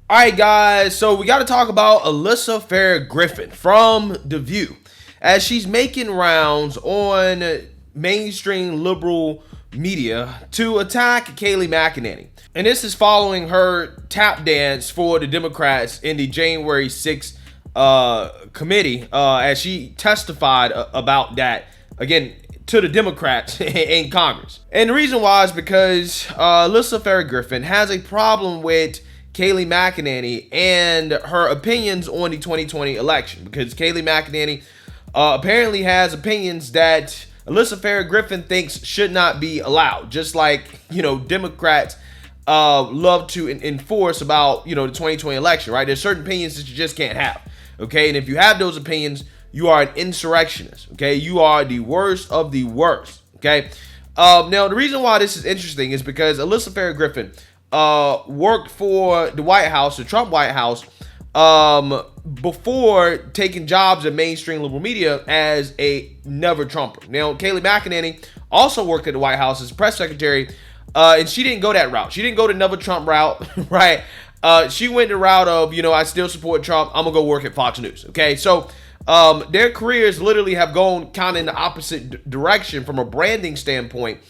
All right, guys, so we got to talk about Alyssa Farah Griffin from The View, as she's making rounds on mainstream liberal media to attack Kayleigh McEnany. And this is following her tap dance for the Democrats in the January 6th committee, as she testified about that, again, to the Democrats in Congress. And the reason why is because Alyssa Farah Griffin has a problem with Kayleigh McEnany and her opinions on the 2020 election, because Kayleigh McEnany apparently has opinions that Alyssa Farah Griffin thinks should not be allowed, just like, Democrats love to enforce about, the 2020 election, right? There's certain opinions that you just can't have, okay? And if you have those opinions, you are an insurrectionist, okay? You are the worst of the worst, okay? Now, the reason why this is interesting is because Alyssa Farah Griffin worked for the White House, the Trump White House, before taking jobs in mainstream liberal media as a never Trumper. Now, Kayleigh McEnany also worked at the White House as press secretary, and she didn't go that route. She didn't go the never Trump route, right? She went the route of, I still support Trump. I'm gonna go work at Fox News. Okay, so their careers literally have gone kind of in the opposite direction from a branding standpoint,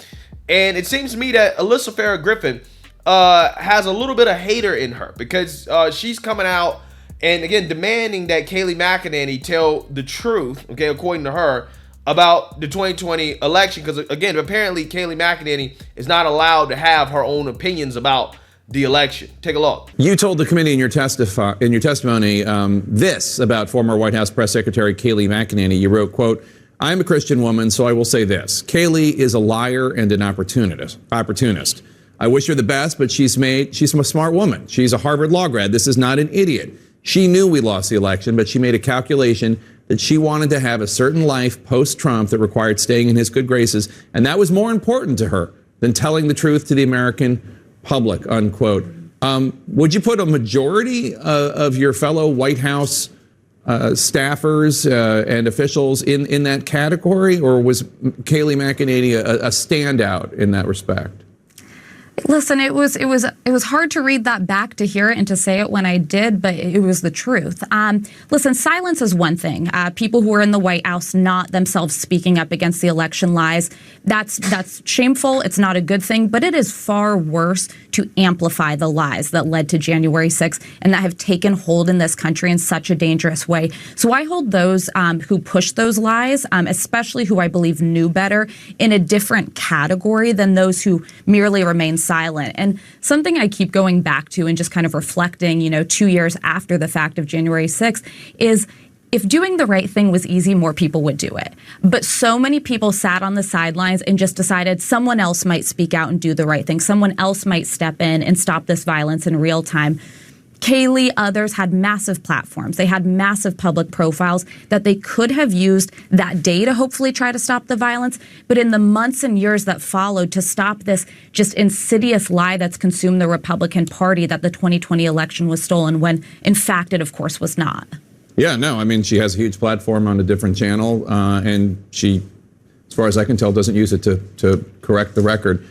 and it seems to me that Alyssa Farah Griffin has a little bit of hater in her, because she's coming out and again demanding that Kayleigh McEnany tell the truth, okay, according to her, about the 2020 election, because again, apparently Kayleigh McEnany is not allowed to have her own opinions about the election. Take a look. You told the committee in your testimony this about former White House press secretary Kayleigh McEnany. You wrote, quote, "I'm a Christian woman, so I will say this. Kayleigh is a liar and an opportunist. I wish her the best, but she's a smart woman. She's a Harvard law grad. This is not an idiot. She knew we lost the election, but she made a calculation that she wanted to have a certain life post-Trump that required staying in his good graces, and that was more important to her than telling the truth to the American public," unquote. Would you put a majority of your fellow White House staffers and officials in that category, or was Kayleigh McEnany a standout in that respect? Listen, it was hard to read that back, to hear it and to say it when I did, but it was the truth. Listen, silence is one thing. People who are in the White House not themselves speaking up against the election lies, that's shameful. It's not a good thing, but it is far worse to amplify the lies that led to January 6th and that have taken hold in this country in such a dangerous way. So I hold those who push those lies, especially who I believe knew better, in a different category than those who merely remain silent. And something I keep going back to and just kind of reflecting, 2 years after the fact of January 6th, is if doing the right thing was easy, more people would do it. But so many people sat on the sidelines and just decided someone else might speak out and do the right thing. Someone else might step in and stop this violence in real time. Kayleigh, others had massive platforms. They had massive public profiles that they could have used that day to hopefully try to stop the violence. But in the months and years that followed to stop this just insidious lie that's consumed the Republican Party, that the 2020 election was stolen, when in fact it, of course, was not. Yeah, no, I mean, she has a huge platform on a different channel, and she, as far as I can tell, doesn't use it to correct the record.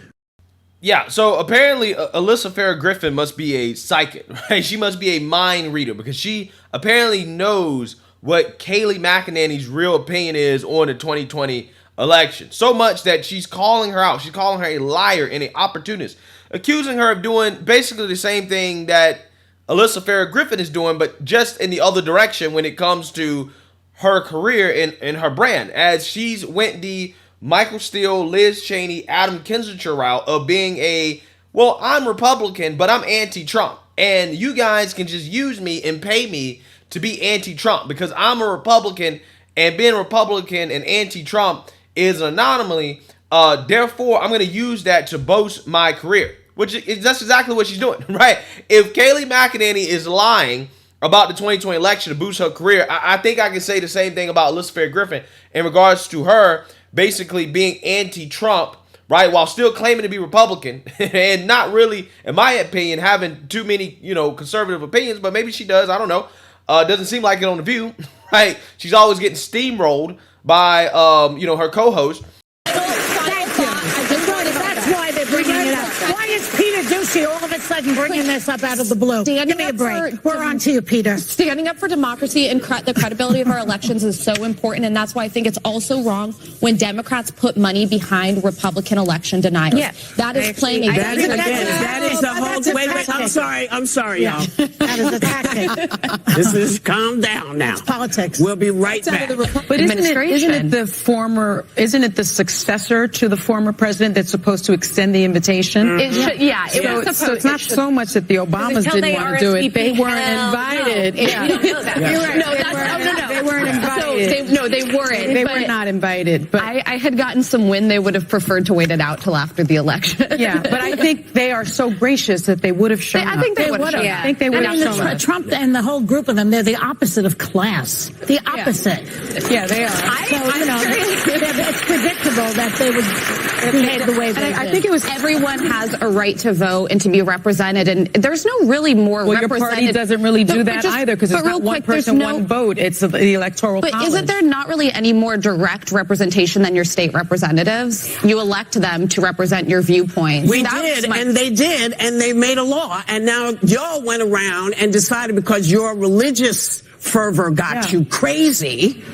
Yeah, so apparently Alyssa Farah Griffin must be a psychic, right? She must be a mind reader, because she apparently knows what Kayleigh McEnany's real opinion is on the 2020 election. So much that she's calling her out. She's calling her a liar and an opportunist, accusing her of doing basically the same thing that Alyssa Farah Griffin is doing, but just in the other direction when it comes to her career and her brand, as she's went the Michael Steele, Liz Cheney, Adam Kinzinger route of being I'm Republican, but I'm anti-Trump. And you guys can just use me and pay me to be anti-Trump because I'm a Republican, and being Republican and anti-Trump is an anomaly. Therefore, I'm going to use that to boast my career, which is that's exactly what she's doing, right? If Kayleigh McEnany is lying about the 2020 election to boost her career, I think I can say the same thing about Alyssa Farah Griffin in regards to her basically being anti-Trump, right, while still claiming to be Republican and not really, in my opinion, having too many, conservative opinions, but maybe she does, I don't know. Doesn't seem like it on The View, right? She's always getting steamrolled by, her co-host. That's why they're bringing it up. Why is Peter Doocy she all of a sudden bringing this up out of the blue? Give me a break. We're on to you, Peter. Standing up for democracy and the credibility of our elections is so important, and that's why I think it's also wrong when Democrats put money behind Republican election deniers. Yeah. That is playing a That is the whole. Wait, I'm sorry, y'all. That is a tactic. This is calm down now. It's politics. We'll be right back. But isn't it the successor to the former president that's supposed to extend the invitation? So it's not so much that the Obamas didn't want to do it; they weren't invited. No. They weren't invited. They weren't. They were not invited. But I had gotten some wind. They would have preferred to wait it out till after the election. Yeah, but I think they are so gracious that they would have shown up. I think they would have. I think they would have shown up. Trump and the whole group of them, they're the opposite of class. The opposite. Yeah, they are. It's predictable that they would behave the way they did. I think it was everyone has a right to vote and to be represented, and there's no really more your party doesn't really do that either, because it's not one person, one vote. It's the electoral college. But isn't there not really any more direct representation than your state representatives? You elect them to represent your viewpoints. We did, and they made a law, and now y'all went around and decided because your religious fervor got you crazy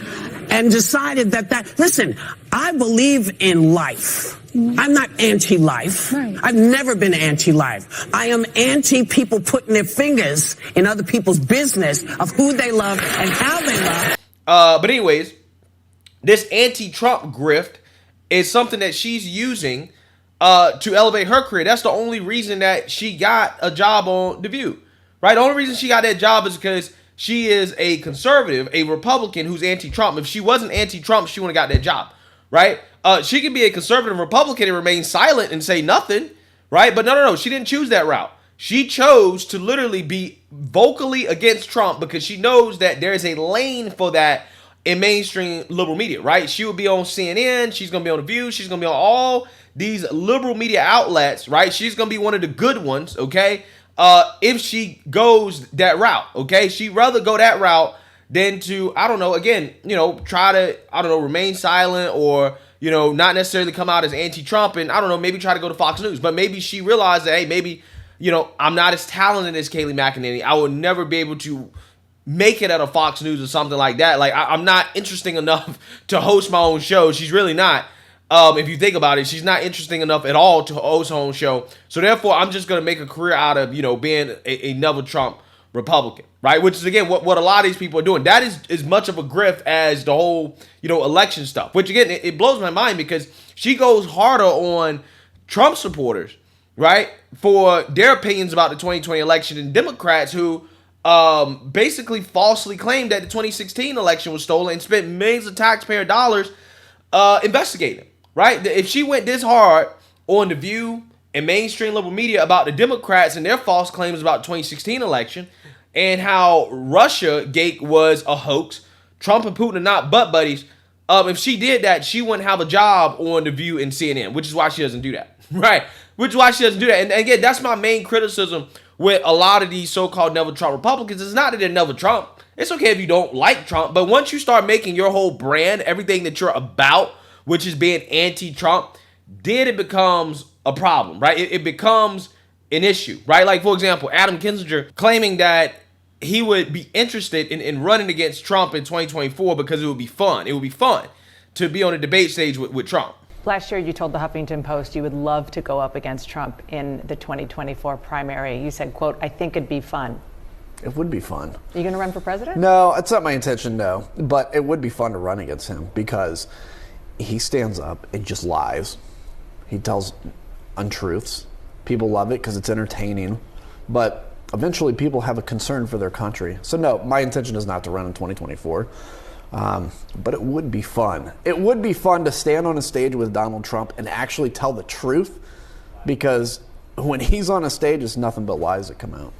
and decided that listen, I believe in life. I'm not anti-life. Right. I've never been anti-life. I am anti-people putting their fingers in other people's business of who they love and how they love. But anyways, this anti-Trump grift is something that she's using to elevate her career. That's the only reason that she got a job on The View, right? The only reason she got that job is because she is a conservative, a Republican who's anti-Trump. If she wasn't anti-Trump, she wouldn't have got that job, right? She could be a conservative Republican and remain silent and say nothing, right? But no. She didn't choose that route. She chose to literally be vocally against Trump because she knows that there is a lane for that in mainstream liberal media, right? She will be on CNN. She's going to be on The View. She's going to be on all these liberal media outlets, right? She's going to be one of the good ones, okay? If she goes that route, okay? She'd rather go that route than to, try to, remain silent or, not necessarily come out as anti-Trump and, maybe try to go to Fox News. But maybe she realized that, hey, maybe, I'm not as talented as Kayleigh McEnany. I would never be able to make it at a Fox News or something like that. Like, I'm not interesting enough to host my own show. She's really not. If you think about it, she's not interesting enough at all to host her own show. So therefore, I'm just going to make a career out of, being another Trump Republican, right? Which is, again, what a lot of these people are doing. That is as much of a grift as the whole, election stuff. Which, again, it blows my mind because she goes harder on Trump supporters, right, for their opinions about the 2020 election and Democrats who basically falsely claimed that the 2016 election was stolen and spent millions of taxpayer dollars investigating. Right? If she went this hard on The View and mainstream liberal media about the Democrats and their false claims about the 2016 election and how Russia Gate was a hoax, Trump and Putin are not butt buddies. If she did that, she wouldn't have a job on The View and CNN, which is why she doesn't do that. Right? Which is why she doesn't do that. And again, that's my main criticism with a lot of these so-called Never Trump Republicans. It's not that they're never Trump. It's okay if you don't like Trump. But once you start making your whole brand, everything that you're about, which is being anti-Trump, then it becomes a problem, right? It becomes an issue, right? Like, for example, Adam Kinzinger claiming that he would be interested in running against Trump in 2024 because it would be fun. It would be fun to be on a debate stage with Trump. Last year, you told the Huffington Post you would love to go up against Trump in the 2024 primary. You said, quote, I think it'd be fun. It would be fun. Are you going to run for president? No, it's not my intention, no. But it would be fun to run against him because he stands up and just lies. He tells untruths. People love it because it's entertaining. But eventually people have a concern for their country. So no, my intention is not to run in 2024. But it would be fun. It would be fun to stand on a stage with Donald Trump and actually tell the truth, because when he's on a stage, it's nothing but lies that come out.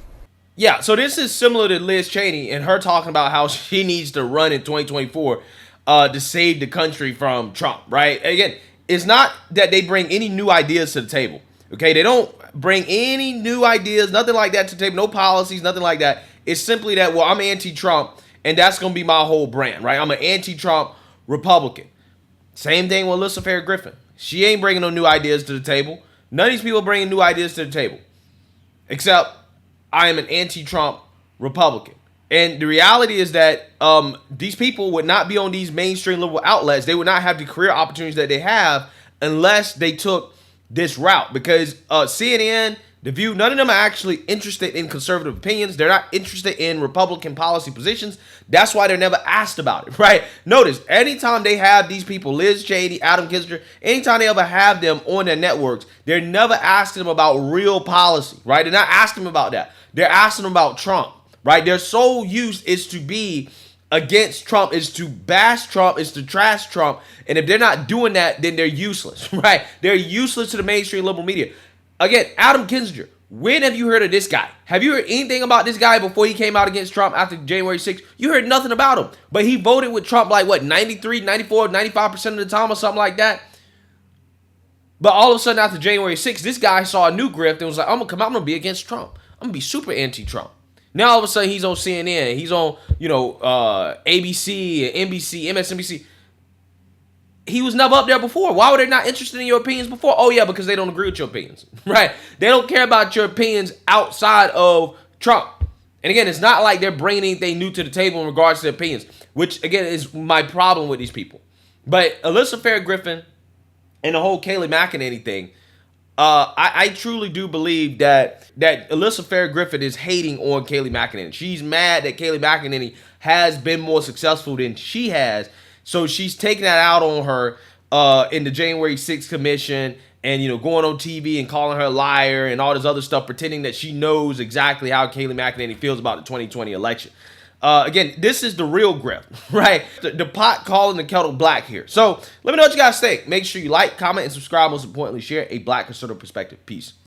Yeah, so this is similar to Liz Cheney and her talking about how she needs to run in 2024 to save the country from Trump, right? Again, it's not that they bring any new ideas to the table, okay? They don't bring any new ideas, nothing like that to the table, no policies, nothing like that. It's simply that, well, I'm anti-Trump, and that's going to be my whole brand, right? I'm an anti-Trump Republican. Same thing with Alyssa Farah Griffin. She ain't bringing no new ideas to the table. None of these people are bringing new ideas to the table. except I am an anti-Trump Republican. And the reality is that these people would not be on these mainstream liberal outlets. They would not have the career opportunities that they have unless they took this route. Because CNN, The View, none of them are actually interested in conservative opinions. They're not interested in Republican policy positions. That's why they're never asked about it, right? Notice, anytime they have these people, Liz Cheney, Adam Kinzinger, anytime they ever have them on their networks, they're never asking them about real policy, right? They're not asking them about that. They're asking them about Trump, right? Their sole use is to be against Trump, is to bash Trump, is to trash Trump. And if they're not doing that, then they're useless, right? They're useless to the mainstream liberal media. Again, Adam Kinzinger, when have you heard of this guy? Have you heard anything about this guy before he came out against Trump after January 6th? You heard nothing about him. But he voted with Trump like, what, 93, 94, 95% of the time or something like that? But all of a sudden after January 6th, this guy saw a new grift and was like, I'm going to come out, I'm going to be against Trump. I'm going to be super anti-Trump. Now all of a sudden he's on CNN, he's on, ABC, NBC, MSNBC. He was never up there before. Why were they not interested in your opinions before? Oh, yeah, because they don't agree with your opinions, right? They don't care about your opinions outside of Trump. And again, it's not like they're bringing anything new to the table in regards to their opinions, which, again, is my problem with these people. But Alyssa Farah Griffin and the whole Kayleigh McEnany thing, I truly do believe that Alyssa Farah Griffin is hating on Kayleigh McEnany. She's mad that Kayleigh McEnany has been more successful than she has. So she's taking that out on her in the January 6th commission and, going on TV and calling her a liar and all this other stuff, pretending that she knows exactly how Kayleigh McEnany feels about the 2020 election. Again, this is the real grip, right? The pot calling the kettle black here. So let me know what you guys think. Make sure you like, comment, and subscribe. Most importantly, share a Black conservative perspective. Peace.